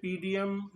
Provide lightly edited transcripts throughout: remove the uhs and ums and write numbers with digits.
PDM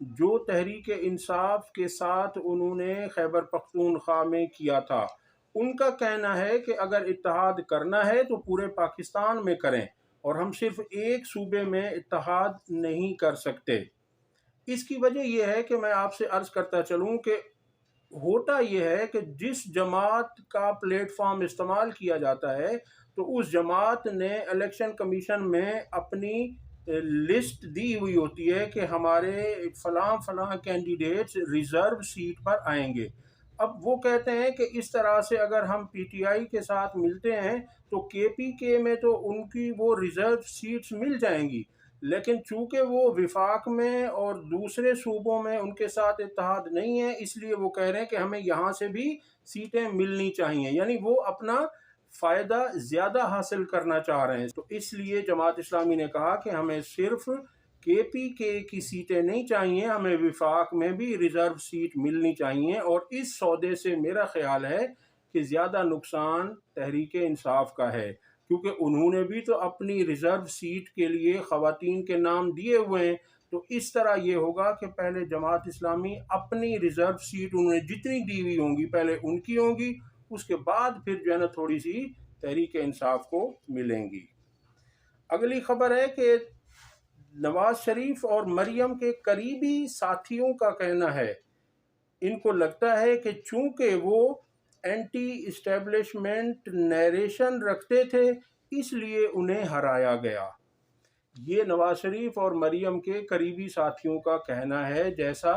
جو تحریک انصاف کے ساتھ انہوں نے خیبر پختونخوا میں کیا تھا۔ ان کا کہنا ہے کہ اگر اتحاد کرنا ہے تو پورے پاکستان میں کریں اور ہم صرف ایک صوبے میں اتحاد نہیں کر سکتے۔ اس کی وجہ یہ ہے کہ میں آپ سے عرض کرتا چلوں کہ ہوتا یہ ہے کہ جس جماعت کا پلیٹ فارم استعمال کیا جاتا ہے تو اس جماعت نے الیکشن کمیشن میں اپنی لسٹ دی ہوئی ہوتی ہے کہ ہمارے فلاں فلاں کینڈیڈیٹس ریزرو سیٹ پر آئیں گے۔ اب وہ کہتے ہیں کہ اس طرح سے اگر ہم پی ٹی آئی کے ساتھ ملتے ہیں تو کے پی کے میں تو ان کی وہ ریزرو سیٹس مل جائیں گی، لیکن چونکہ وہ وفاق میں اور دوسرے صوبوں میں ان کے ساتھ اتحاد نہیں ہے، اس لیے وہ کہہ رہے ہیں کہ ہمیں یہاں سے بھی سیٹیں ملنی چاہیے، یعنی وہ اپنا فائدہ زیادہ حاصل کرنا چاہ رہے ہیں۔ تو اس لیے جماعت اسلامی نے کہا کہ ہمیں صرف کے پی کے کی سیٹیں نہیں چاہیے، ہمیں وفاق میں بھی ریزرو سیٹ ملنی چاہیے، اور اس سودے سے میرا خیال ہے کہ زیادہ نقصان تحریک انصاف کا ہے، کیونکہ انہوں نے بھی تو اپنی ریزرو سیٹ کے لیے خواتین کے نام دیے ہوئے ہیں۔ تو اس طرح یہ ہوگا کہ پہلے جماعت اسلامی اپنی ریزرو سیٹ انہوں نے جتنی دی ہوئی ہوں گی پہلے ان کی ہوں گی، اس کے بعد پھر جو ہے نا تھوڑی سی تحریک انصاف کو ملیں گی۔ اگلی خبر ہے کہ نواز شریف اور مریم کے قریبی ساتھیوں کا کہنا ہے، ان کو لگتا ہے کہ چونکہ وہ اینٹی اسٹیبلشمنٹ نیریشن رکھتے تھے اس لیے انہیں ہرایا گیا۔ یہ نواز شریف اور مریم کے قریبی ساتھیوں کا کہنا ہے، جیسا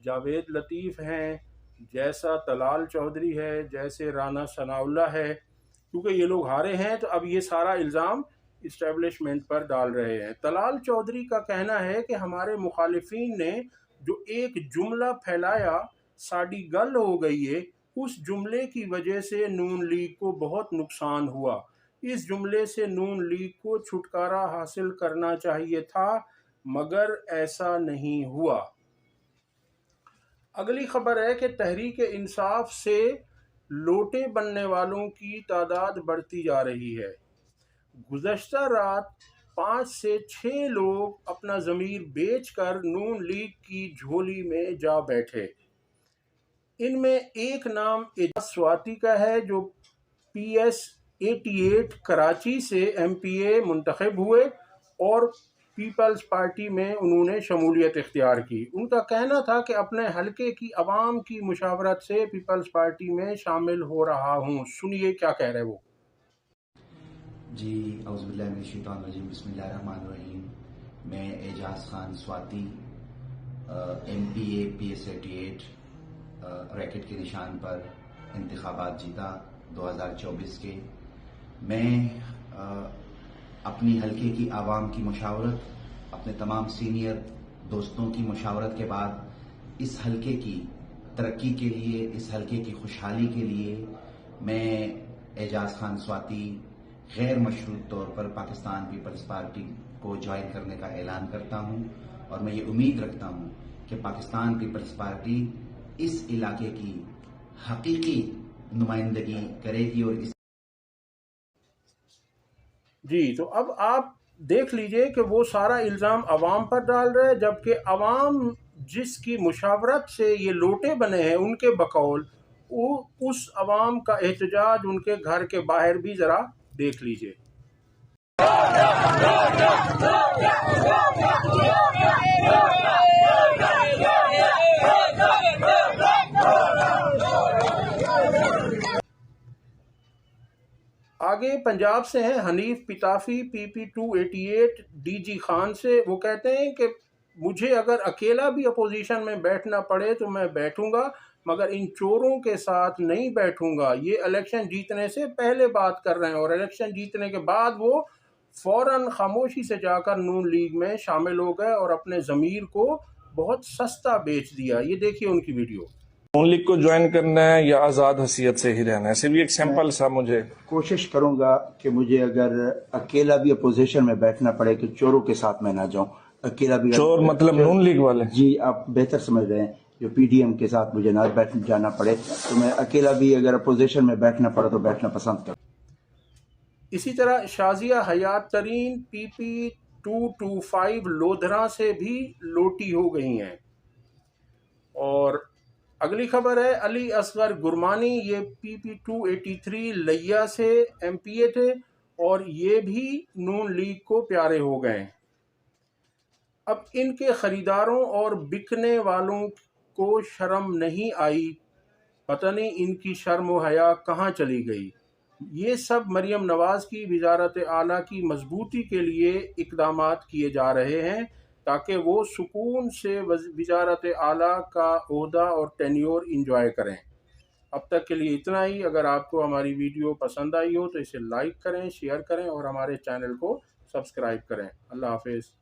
جاوید لطیف ہیں، جیسا طلال چودھری ہے، جیسے رانا ثناء اللہ ہے، کیونکہ یہ لوگ ہارے ہیں تو اب یہ سارا الزام اسٹیبلشمنٹ پر ڈال رہے ہیں۔ طلال چودھری کا کہنا ہے کہ ہمارے مخالفین نے جو ایک جملہ پھیلایا ساڑی گل ہو گئی ہے، اس جملے کی وجہ سے نون لیگ کو بہت نقصان ہوا، اس جملے سے نون لیگ کو چھٹکارا حاصل کرنا چاہیے تھا مگر ایسا نہیں ہوا۔ اگلی خبر ہے کہ تحریک انصاف سے لوٹے بننے والوں کی تعداد بڑھتی جا رہی ہے۔ گزشتہ رات 5 سے 6 لوگ اپنا ضمیر بیچ کر نون لیگ کی جھولی میں جا بیٹھے۔ ان میں ایک نام اعجاز سواتی کا ہے جو پی ایس 88 کراچی سے ایم پی اے منتخب ہوئے اور پیپلز پارٹی میں انہوں نے شمولیت اختیار کی۔ ان کا کہنا تھا کہ اپنے حلقے کی عوام کی مشاورت سے پیپلز پارٹی میں شامل ہو رہا ہوں۔ سنیے کیا کہہ رہے وہ۔ جی اعوذ باللہ من الشیطان الرجیم، بسم اللہ الرحمن الرحیم۔ میں اعجاز خان سواتی، ایم پی اے پی ایس 88 ریکٹ کے نشان پر انتخابات جیتا 2024 کے۔ میں اپنی حلقے کی عوام کی مشاورت، اپنے تمام سینئر دوستوں کی مشاورت کے بعد اس حلقے کی ترقی کے لیے، اس حلقے کی خوشحالی کے لیے میں اعجاز خان سواتی غیر مشروط طور پر پاکستان پیپلز پارٹی کو جوائن کرنے کا اعلان کرتا ہوں، اور میں یہ امید رکھتا ہوں کہ پاکستان پیپلز پارٹی اس علاقے کی حقیقی نمائندگی کرے گی۔ اور اس جی تو اب آپ دیکھ لیجئے کہ وہ سارا الزام عوام پر ڈال رہے، جبکہ عوام جس کی مشاورت سے یہ لوٹے بنے ہیں ان کے بقول اس عوام کا احتجاج ان کے گھر کے باہر بھی ذرا دیکھ لیجئے۔ آگے پنجاب سے ہیں حنیف پتافی، پی پی 288 ڈی جی خان سے۔ وہ کہتے ہیں کہ مجھے اگر اکیلا بھی اپوزیشن میں بیٹھنا پڑے تو میں بیٹھوں گا، مگر ان چوروں کے ساتھ نہیں بیٹھوں گا۔ یہ الیکشن جیتنے سے پہلے بات کر رہے ہیں، اور الیکشن جیتنے کے بعد وہ فوراً خاموشی سے جا کر نون لیگ میں شامل ہو گئے اور اپنے ضمیر کو بہت سستا بیچ دیا۔ یہ دیکھیے ان کی ویڈیو۔ نون لیگ کو جوائن کرنا ہے یا آزاد حیثیت سے ہی رہنا ہے؟ صرف ایک سیمپل سا مجھے کوشش کروں گا کہ مجھے اگر اکیلا بھی اپوزیشن میں بیٹھنا پڑے کہ چوروں کے ساتھ میں نہ جاؤں۔ اکیلا بھی چور مطلب نون لیگ والے؟ جی آپ بہتر سمجھ رہے ہیں، جو پی ڈی ایم کے ساتھ مجھے نہ جانا پڑے تو میں اکیلا بھی اگر اپوزیشن میں بیٹھنا پڑا تو بیٹھنا پسند کروں۔ اسی طرح شازیہ حیات ترین پی پی 225 لودھرا سے بھی لوٹی ہو گئی ہیں۔ اور اگلی خبر ہے علی اصغر گرمانی، یہ PP 283 لیا سے MPA تھے اور یہ بھی نون لیگ کو پیارے ہو گئے۔ اب ان کے خریداروں اور بکنے والوں کو شرم نہیں آئی، پتہ نہیں ان کی شرم و حیا کہاں چلی گئی۔ یہ سب مریم نواز کی وزارت اعلیٰ کی مضبوطی کے لیے اقدامات کیے جا رہے ہیں تاکہ وہ سکون سے وزارت اعلیٰ کا عہدہ اور ٹینیور انجوائے کریں۔ اب تک کے لیے اتنا ہی۔ اگر آپ کو ہماری ویڈیو پسند آئی ہو تو اسے لائک کریں، شیئر کریں اور ہمارے چینل کو سبسکرائب کریں۔ اللہ حافظ۔